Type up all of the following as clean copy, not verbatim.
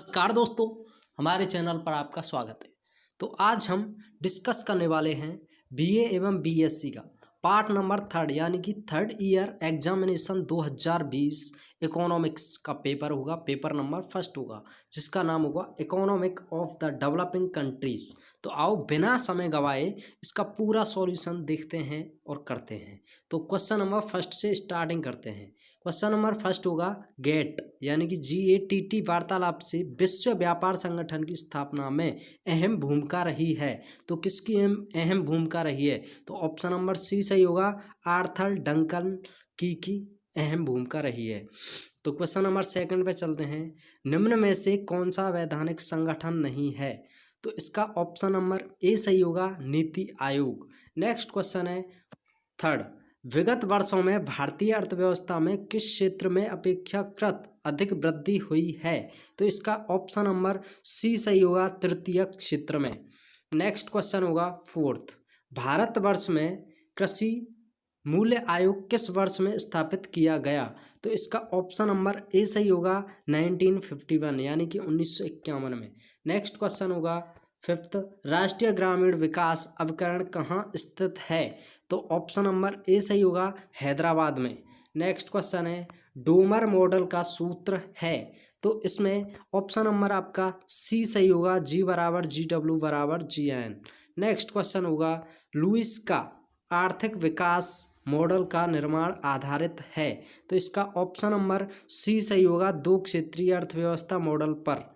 नमस्कार दोस्तों, हमारे चैनल पर आपका स्वागत है। तो आज हम डिस्कस करने वाले हैं बीए एवं बीएससी का पार्ट नंबर 3 यानी कि थर्ड ईयर एग्जामिनेशन 2020 इकोनॉमिक्स का पेपर होगा। पेपर नंबर फर्स्ट होगा जिसका नाम होगा economic of the developing countries. तो आओ बिना समय गवाए इसका पूरा सॉल्यूशन देखते हैं और करते हैं। तो क्वेश्चन नंबर फर्स्ट से स्टार्टिंग करते हैं। क्वेश्चन नंबर फर्स्ट होगा गेट यानी कि GATT वार्तालाप से विश्व व्यापार संगठन की स्थापना में अहम भूमिका रही है। तो किसकी अहम भूमिका रही है? तो ऑप्शन नंबर सी सही होगा, आर्थर डंकन की अहम भूमिका रही है। तो क्वेश्चन नंबर सेकंड पे चलते हैं। निम्न में से कौन सा वैधानिक संगठन नहीं है? तो इसका ऑप्शन नंबर ए सही होगा, नीति आयोग। नेक्स्ट क्वेश्चन है थर्ड, विगत वर्षों में भारतीय अर्थव्यवस्था में किस क्षेत्र में अपेक्षाकृत अधिक वृद्धि हुई है? तो इसका ऑप्शन नंबर सी सही होगा, तृतीय क्षेत्र में। नेक्स्ट क्वेश्चन होगा फोर्थ, भारतवर्ष में कृषि मूल्य आयोग किस वर्ष में स्थापित किया गया? तो इसका ऑप्शन नंबर ए सही होगा, 1951 यानी कि 1951 में। नेक्स्ट क्वेश्चन होगा फिफ्थ, राष्ट्रीय ग्रामीण विकास अभिकरण कहाँ स्थित है? तो ऑप्शन नंबर ए सही होगा, हैदराबाद में। नेक्स्ट क्वेश्चन है डोमर मॉडल का सूत्र है? तो इसमें ऑप्शन नंबर आपका सी सही होगा, G=GW=GN। नेक्स्ट क्वेश्चन होगा लुईस का आर्थिक विकास मॉडल का निर्माण आधारित है? तो इसका ऑप्शन नंबर सी सही होगा, दो क्षेत्रीय अर्थव्यवस्था मॉडल पर।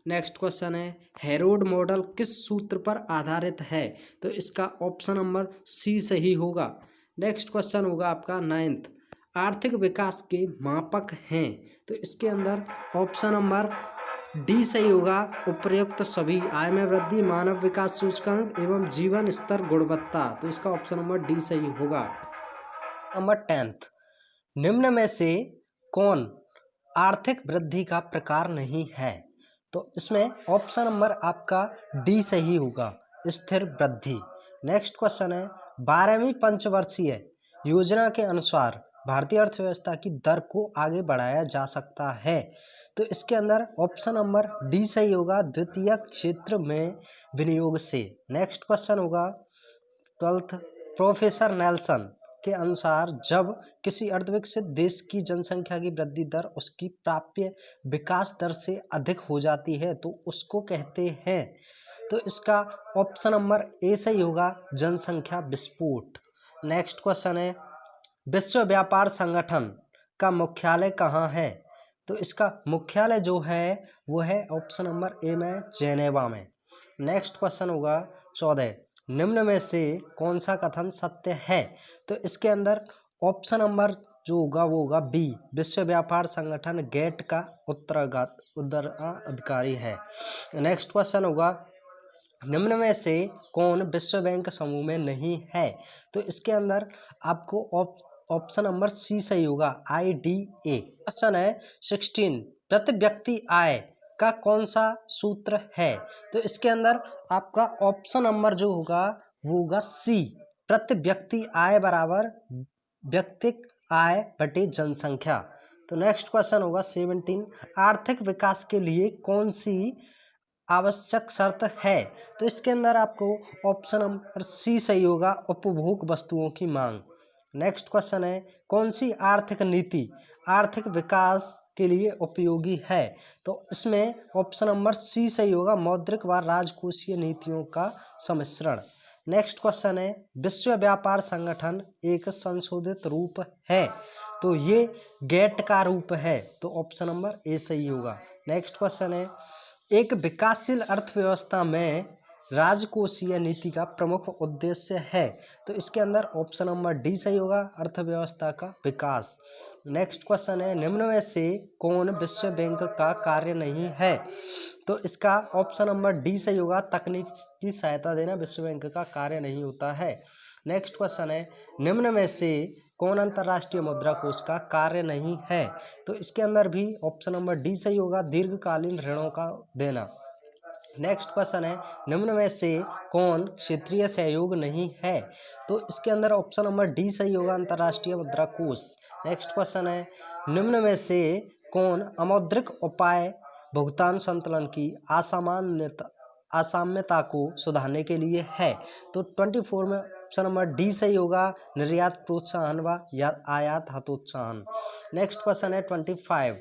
नेक्स्ट क्वेश्चन है हेरोड मॉडल किस सूत्र पर आधारित है? तो इसका ऑप्शन नंबर सी सही होगा। नेक्स्ट क्वेश्चन होगा आपका नाइन्थ, आर्थिक विकास के मापक हैं? तो इसके अंदर ऑप्शन नंबर डी सही होगा, उपर्युक्त सभी, आय में वृद्धि, मानव विकास सूचकांक एवं जीवन स्तर गुणवत्ता। तो इसका ऑप्शन नंबर डी सही होगा। नंबर 10th, निम्न में से कौन आर्थिक वृद्धि का प्रकार नहीं है? तो इसमें ऑप्शन नंबर आपका डी सही होगा, स्थिर वृद्धि। नेक्स्ट क्वेश्चन है 12वीं पंचवर्षीय योजना के अनुसार भारतीय अर्थव्यवस्था की दर को आगे बढ़ाया जा सकता है? तो इसके अंदर ऑप्शन नंबर डी सही होगा, द्वितीय क्षेत्र में विनियोग से। नेक्स्ट क्वेश्चन होगा 12th, प्रोफेसर नेल्सन के अनुसार जब किसी अर्धविकसित देश की जनसंख्या की वृद्धि दर उसकी प्राप्य विकास दर से अधिक हो जाती है तो उसको कहते हैं? तो इसका ऑप्शन नंबर ए सही होगा, जनसंख्या विस्फोट। नेक्स्ट क्वेश्चन है विश्व व्यापार संगठन का मुख्यालय कहाँ है? तो इसका मुख्यालय जो है वो है ऑप्शन नंबर ए में, जेनेवा में। नेक्स्ट क्वेश्चन होगा 14, निम्न में से कौन सा कथन सत्य है? तो इसके अंदर ऑप्शन नंबर जो होगा वो होगा बी, विश्व व्यापार संगठन गेट का उत्तराधिकारी है। नेक्स्ट क्वेश्चन होगा निम्न में से कौन विश्व बैंक समूह में नहीं है? तो इसके अंदर आपको ऑप्शन नंबर सी सही होगा, IDA। क्वेश्चन है 16, प्रति व्यक्ति आय का कौन सा सूत्र है? तो इसके अंदर आपका ऑप्शन नंबर जो होगा वो होगा सी, प्रति व्यक्ति आय बराबर व्यक्तिक आय बटे जनसंख्या। तो नेक्स्ट क्वेश्चन होगा 17, आर्थिक विकास के लिए कौन सी आवश्यक शर्त है? तो इसके अंदर आपको ऑप्शन नंबर सी सही होगा, उपभोग वस्तुओं की मांग। नेक्स्ट क्वेश्चन है कौन सी आर्थिक नीति आर्थिक विकास के लिए उपयोगी है? तो इसमें ऑप्शन नंबर सी सही होगा, मौद्रिक व राजकोषीय नीतियों का सम्मिश्रण। नेक्स्ट क्वेश्चन है विश्व व्यापार संगठन एक संशोधित रूप है? तो ये गेट का रूप है, तो ऑप्शन नंबर ए सही होगा। नेक्स्ट क्वेश्चन है एक विकासशील अर्थव्यवस्था में राजकोषीय नीति का प्रमुख उद्देश्य है? तो इसके अंदर ऑप्शन नंबर डी सही होगा, अर्थव्यवस्था का विकास। नेक्स्ट क्वेश्चन है निम्न में से कौन विश्व बैंक का कार्य नहीं है? तो इसका ऑप्शन नंबर डी सही होगा, तकनीक की सहायता देना विश्व बैंक का कार्य नहीं होता है। नेक्स्ट क्वेश्चन है निम्न में से कौन अंतर्राष्ट्रीय मुद्रा कोष का कार्य नहीं है? तो इसके अंदर भी ऑप्शन नंबर डी सही होगा, दीर्घकालीन ऋणों का देना। नेक्स्ट क्वेश्चन है निम्न में से कौन क्षेत्रीय सहयोग नहीं है? तो इसके अंदर ऑप्शन नंबर डी सही होगा, अंतर्राष्ट्रीय मुद्रा कोष। नेक्स्ट क्वेश्चन है निम्न में से कौन अमौद्रिक उपाय भुगतान संतुलन की असाम्यता को सुधारने के लिए है। तो 24 में ऑप्शन नंबर डी सही होगा, निर्यात प्रोत्साहन व या आयात हतोत्साहन। नेक्स्ट क्वेश्चन है 25,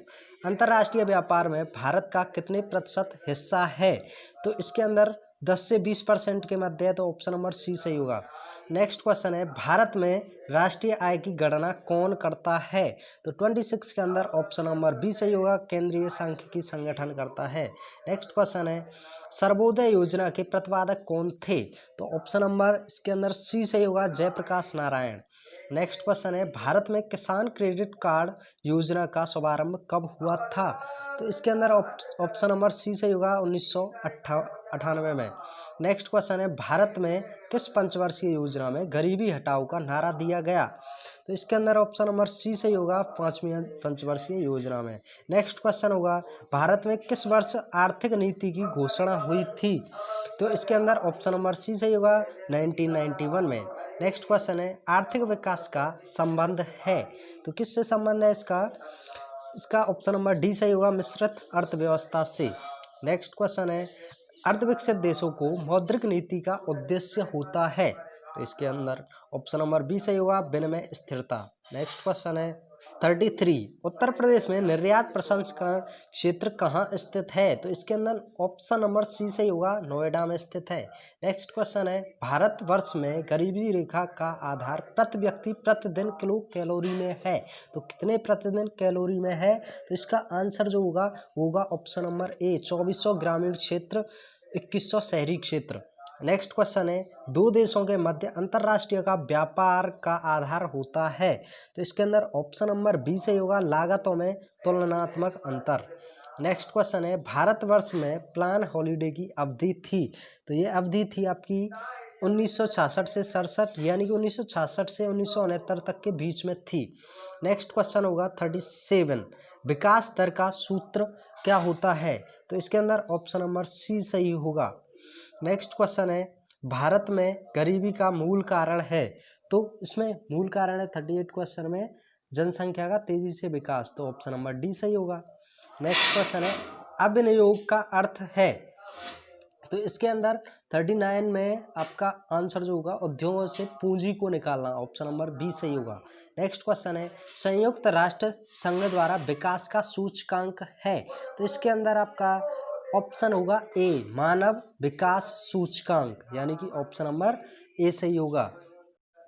अंतर्राष्ट्रीय व्यापार में भारत का कितने प्रतिशत हिस्सा है? तो इसके अंदर 10 से 20% के मध्य है, तो ऑप्शन नंबर सी सही होगा। नेक्स्ट क्वेश्चन है, भारत में राष्ट्रीय आय की गणना कौन करता है? तो 26 के अंदर ऑप्शन नंबर बी सही होगा, केंद्रीय सांख्यिकी संगठन करता है। नेक्स्ट क्वेश्चन है, सर्वोदय योजना के प्रतिपादक कौन थे? तो ऑप्शन नंबर इसके अंदर सी सही होगा, जयप्रकाश नारायण। नेक्स्ट क्वेश्चन है, भारत में किसान क्रेडिट कार्ड योजना का शुभारंभ कब हुआ था? तो इसके अंदर ऑप्शन नंबर सी सही होगा, 1998 में। नेक्स्ट क्वेश्चन है, भारत में किस पंचवर्षीय योजना में गरीबी हटाओ का नारा दिया गया? तो इसके अंदर ऑप्शन नंबर सी सही होगा, 5वीं पंचवर्षीय योजना में। नेक्स्ट क्वेश्चन होगा, भारत में किस वर्ष आर्थिक नीति की घोषणा हुई थी? तो इसके अंदर ऑप्शन नंबर सी सही होगा, 1991 में। नेक्स्ट क्वेश्चन है, आर्थिक विकास का संबंध है, तो किससे संबंध है इसका? इसका ऑप्शन नंबर डी सही होगा, मिश्रित अर्थव्यवस्था से। नेक्स्ट क्वेश्चन है, अर्धविकसित देशों को मौद्रिक नीति का उद्देश्य होता है? तो इसके अंदर ऑप्शन नंबर बी सही होगा, विनिमय स्थिरता। नेक्स्ट क्वेश्चन है 33, उत्तर प्रदेश में निर्यात प्रसंस्करण क्षेत्र कहाँ स्थित है? तो इसके अंदर ऑप्शन नंबर सी सही होगा, नोएडा में स्थित है। नेक्स्ट क्वेश्चन है, भारतवर्ष में गरीबी रेखा का आधार प्रति व्यक्ति प्रतिदिन किलो कैलोरी में है, तो कितने प्रतिदिन कैलोरी में है? तो इसका आंसर जो होगा वो होगा ऑप्शन नंबर ए, 2400 ग्रामीण क्षेत्र, 2100 शहरी क्षेत्र। नेक्स्ट क्वेश्चन है, दो देशों के मध्य अंतर्राष्ट्रीय का व्यापार का आधार होता है? तो इसके अंदर ऑप्शन नंबर बी सही होगा, लागतों में तुलनात्मक अंतर। नेक्स्ट क्वेश्चन है, भारतवर्ष में प्लान हॉलीडे की अवधि थी? तो ये अवधि थी आपकी 1966 से 67, यानी कि 1966 से 1969 तक के बीच में थी। नेक्स्ट क्वेश्चन होगा 37, विकास दर का सूत्र क्या होता है? तो इसके अंदर ऑप्शन नंबर सी सही होगा। नेक्स्ट क्वेश्चन है, भारत में गरीबी का मूल कारण है? तो इसमें मूल कारण है 38 क्वेश्चन में, जनसंख्या का तेजी से विकास, तो ऑप्शन नंबर डी सही होगा। नेक्स्ट क्वेश्चन है, अविनियोग का अर्थ है? तो इसके अंदर 39 में आपका आंसर जो होगा, उद्योगों से पूंजी को निकालना, ऑप्शन नंबर बी सही होगा। नेक्स्ट क्वेश्चन है, संयुक्त राष्ट्र संघ द्वारा विकास का सूचकांक है? तो इसके अंदर आपका ऑप्शन होगा ए, मानव विकास सूचकांक, यानी कि ऑप्शन नंबर ए सही होगा।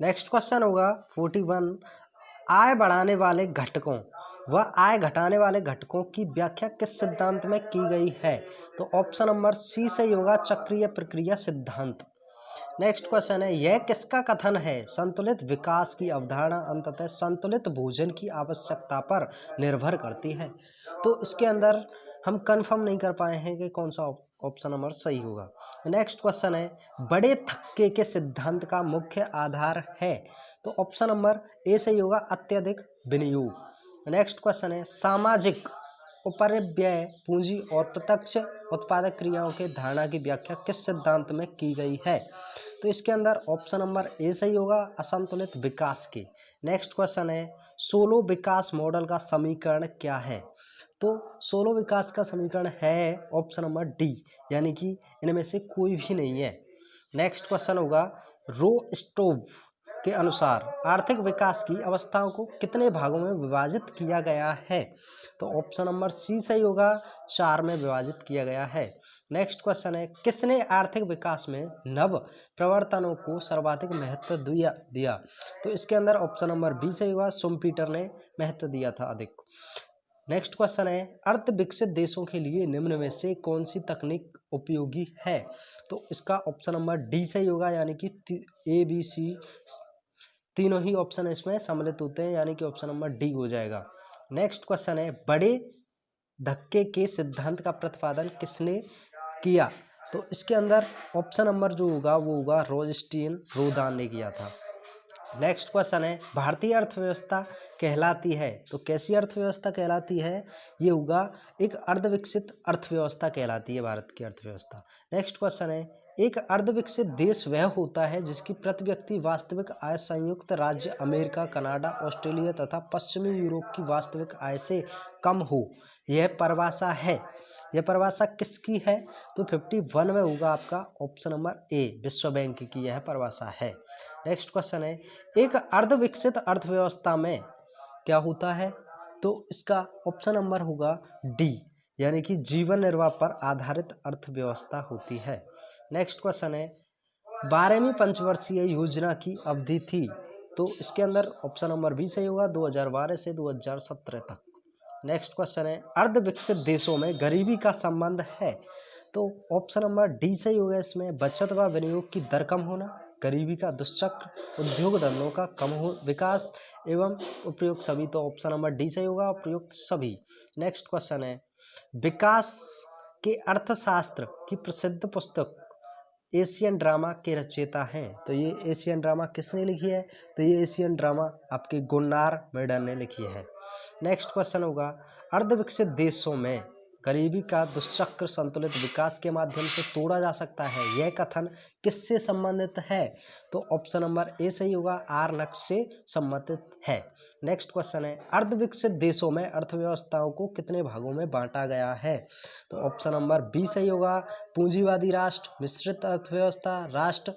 नेक्स्ट क्वेश्चन होगा 41, आय बढ़ाने वाले घटकों व आय घटाने वाले घटकों की व्याख्या किस सिद्धांत में की गई है? तो ऑप्शन नंबर सी सही होगा, चक्रीय प्रक्रिया सिद्धांत। नेक्स्ट क्वेश्चन है, यह किसका कथन है? संतुलित विकास की अवधारणा अंततः संतुलित भोजन की आवश्यकता पर निर्भर करती है। तो इसके अंदर हम कंफर्म नहीं कर पाए हैं कि कौन सा ऑप्शन नंबर सही होगा। नेक्स्ट क्वेश्चन है, बड़े थक्के के सिद्धांत का मुख्य आधार है? तो ऑप्शन नंबर ए सही होगा, अत्यधिक विनियोग। नेक्स्ट क्वेश्चन है, सामाजिक उपरिव्यय पूंजी और प्रत्यक्ष उत्पादक क्रियाओं के धारणा की व्याख्या किस सिद्धांत में की गई है? तो इसके अंदर ऑप्शन नंबर ए सही होगा, असंतुलित विकास के। नेक्स्ट क्वेश्चन है, सोलो विकास मॉडल का समीकरण क्या है? तो सोलो विकास का समीकरण है ऑप्शन नंबर डी, यानी कि इनमें से कोई भी नहीं है। नेक्स्ट क्वेश्चन होगा, रोस्टोव के अनुसार आर्थिक विकास की अवस्थाओं को कितने भागों में विभाजित किया गया है? तो ऑप्शन नंबर सी सही होगा, 4 में विभाजित किया गया है। नेक्स्ट क्वेश्चन है, किसने आर्थिक विकास में नव प्रवर्तनों को सर्वाधिक महत्व दिया? तो इसके अंदर ऑप्शन नंबर बी सही होगा, शुम्पीटर ने महत्व दिया था अधिक। नेक्स्ट क्वेश्चन है, अर्ध विकसित देशों के लिए निम्न में से कौन सी तकनीक उपयोगी है? तो इसका ऑप्शन नंबर डी सही होगा, यानी कि ए बी सी तीनों ही ऑप्शन इसमें सम्मिलित होते हैं, यानी कि ऑप्शन नंबर डी हो जाएगा। नेक्स्ट क्वेश्चन है, बड़े धक्के के सिद्धांत का प्रतिपादन किसने किया? तो इसके अंदर ऑप्शन नंबर जो होगा वो होगा रोजस्टीन रोदान ने किया था। नेक्स्ट क्वेश्चन है, भारतीय अर्थव्यवस्था कहलाती है? तो कैसी अर्थव्यवस्था कहलाती है? ये होगा एक अर्धविकसित अर्थव्यवस्था कहलाती है भारत की अर्थव्यवस्था। नेक्स्ट क्वेश्चन है, एक अर्धविकसित देश वह होता है जिसकी प्रति व्यक्ति वास्तविक आय संयुक्त राज्य अमेरिका, कनाडा, ऑस्ट्रेलिया तथा पश्चिमी यूरोप की वास्तविक आय से कम हो। यह परिभाषा है। यह परिभाषा किसकी है? तो 51 में होगा आपका ऑप्शन नंबर ए, विश्व बैंक की यह परिभाषा है। नेक्स्ट क्वेश्चन है, एक अर्धविकसित अर्थव्यवस्था में क्या होता है? तो इसका ऑप्शन नंबर होगा डी, यानी कि जीवन निर्वाह पर आधारित अर्थव्यवस्था होती है। नेक्स्ट क्वेश्चन है, 12वीं पंचवर्षीय योजना की अवधि थी, तो इसके अंदर ऑप्शन नंबर बी सही होगा 2012 से 2017 तक। नेक्स्ट क्वेश्चन है, अर्धविकसित देशों में गरीबी का संबंध है, तो ऑप्शन नंबर डी सही होगा इसमें, बचत व विनियोग की दर कम होना, गरीबी का दुष्चक्र, उद्योग धंधों का कम हो विकास एवं उपयुक्त सभी, तो ऑप्शन नंबर डी सही होगा, उपयुक्त सभी। नेक्स्ट क्वेश्चन है, विकास के अर्थशास्त्र की प्रसिद्ध पुस्तक एशियन ड्रामा के रचयिता हैं, तो ये एशियन ड्रामा किसने लिखी है? तो ये एशियन ड्रामा आपके गुलनार मेडन ने लिखी है। नेक्स्ट क्वेश्चन होगा, अर्धविकसित देशों में गरीबी का दुष्चक्र संतुलित विकास के माध्यम से तोड़ा जा सकता है, यह कथन किससे संबंधित है? तो ऑप्शन नंबर ए सही होगा, आर नक्श से संबंधित है। नेक्स्ट क्वेश्चन है, अर्धविकसित देशों में अर्थव्यवस्थाओं को कितने भागों में बांटा गया है? तो ऑप्शन नंबर बी सही होगा, पूंजीवादी राष्ट्र, मिश्रित अर्थव्यवस्था राष्ट्र,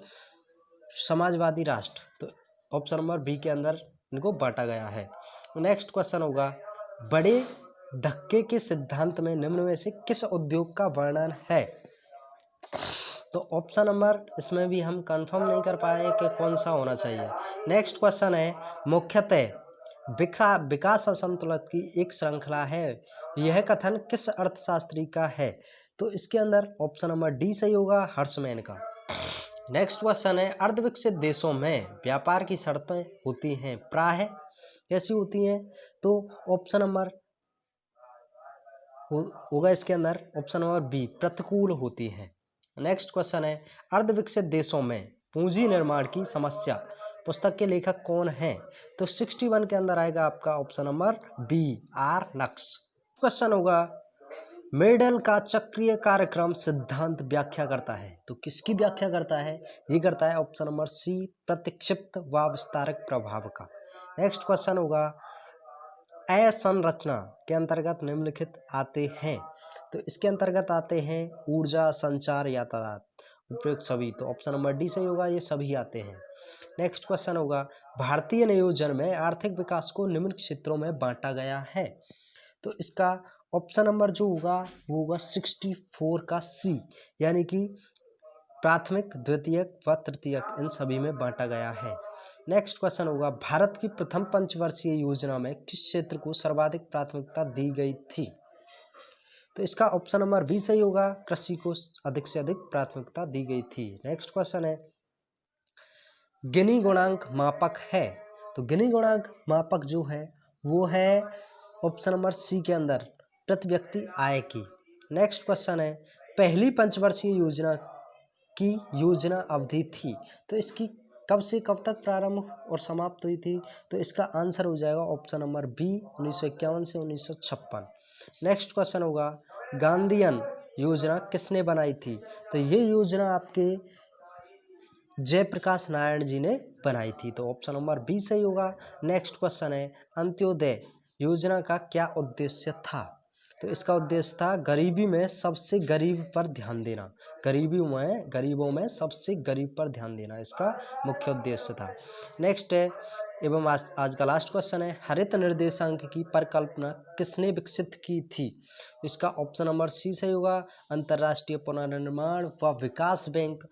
समाजवादी राष्ट्र, तो ऑप्शन नंबर बी के अंदर इनको बांटा गया है। नेक्स्ट क्वेश्चन होगा, बड़े धक्के के सिद्धांत में निम्न में से किस उद्योग का वर्णन है? तो ऑप्शन नंबर इसमें भी हम कंफर्म नहीं कर पाए कि कौन सा होना चाहिए। नेक्स्ट क्वेश्चन है, मुख्यतः विकास असंतुलन की एक श्रृंखला है, यह कथन किस अर्थशास्त्री का है? तो इसके अंदर ऑप्शन नंबर डी सही होगा, हर्षमैन का। नेक्स्ट क्वेश्चन है, अर्धविकसित देशों में व्यापार की शर्तें होती हैं, प्रायः कैसी होती हैं? तो ऑप्शन नंबर होगा इसके अंदर ऑप्शन नंबर बी, प्रतिकूल होती हैं। नेक्स्ट क्वेश्चन है, अर्धविकसित देशों में पूंजी निर्माण की समस्या पुस्तक के लेखक कौन हैं? तो 61 के अंदर आएगा आपका ऑप्शन नंबर बी, आर नक्श। क्वेश्चन होगा, मेडल का चक्रीय कार्यक्रम सिद्धांत व्याख्या करता है, तो किसकी व्याख्या करता है? ये करता है ऑप्शन नंबर सी, प्रतिक्षिप्त व विस्तारक प्रभाव का। नेक्स्ट क्वेश्चन होगा, असंरचना के अंतर्गत निम्नलिखित आते हैं, तो इसके अंतर्गत आते हैं ऊर्जा, संचार, यातायात, उपयुक्त सभी, तो ऑप्शन नंबर डी सही होगा, ये सभी आते हैं। नेक्स्ट क्वेश्चन होगा, भारतीय नियोजन में आर्थिक विकास को निम्न क्षेत्रों में बांटा गया है, तो इसका ऑप्शन नंबर जो होगा वो होगा 64 का सी, यानी कि प्राथमिक, द्वितीयक व तृतीयक इन सभी में बांटा गया है। नेक्स्ट क्वेश्चन होगा, भारत की प्रथम पंचवर्षीय योजना में किस क्षेत्र को सर्वाधिक प्राथमिकता दी गई थी? तो इसका ऑप्शन नंबर बी सही होगा, कृषि को अधिक से अधिक प्राथमिकता दी गई थी। नेक्स्ट क्वेश्चन है, गिनी गुणांक मापक है, तो गिनी गुणांक मापक जो है वो है ऑप्शन नंबर सी के अंदर प्रति व्यक्ति आय की। नेक्स्ट क्वेश्चन है, पहली पंचवर्षीय योजना की योजना अवधि थी, तो इसकी कब से कब तक प्रारंभ और समाप्त हुई थी? तो इसका आंसर हो जाएगा ऑप्शन नंबर बी, 1951 से 1956। नेक्स्ट क्वेश्चन होगा, गांधीयन योजना किसने बनाई थी? तो ये योजना आपके जयप्रकाश नारायण जी ने बनाई थी, तो ऑप्शन नंबर बी सही होगा। नेक्स्ट क्वेश्चन है, अंत्योदय योजना का क्या उद्देश्य था? तो इसका उद्देश्य था गरीबी में सबसे गरीब पर ध्यान देना, गरीबों में सबसे गरीब पर ध्यान देना इसका मुख्य उद्देश्य था। नेक्स्ट है एवं आज का लास्ट क्वेश्चन है, हरित निर्देशांक की परिकल्पना किसने विकसित की थी? इसका ऑप्शन नंबर सी सही होगा, अंतर्राष्ट्रीय पुनर्निर्माण व विकास बैंक